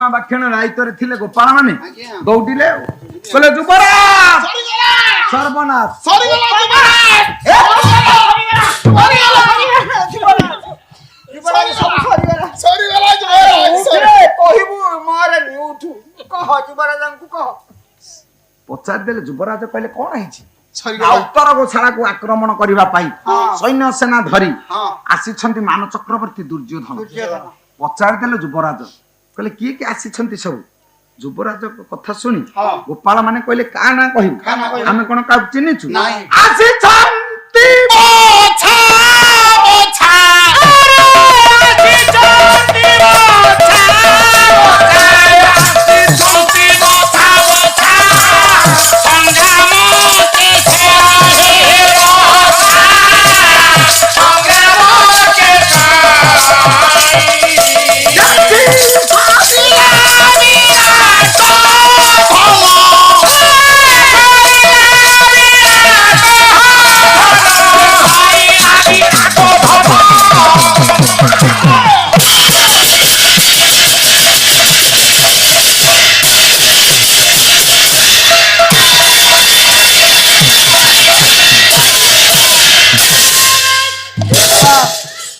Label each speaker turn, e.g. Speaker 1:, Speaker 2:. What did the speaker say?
Speaker 1: बाक्षण राइतरे थिले गोपाल माने दौड़िले कहले युवराज सर्वनाश पचार देले युवराज कहले कौन है उत्तर गोशाला को आक्रमण करने सैन्य सेना धरी आसी मान चक्रवर्ती दुर्योधन पचार देले युवराज कहले किए किए आसी सब युवराज कथा शुणी गोपाल माने कहले का ना कहि आमे कोन का चिन्हिचु आसी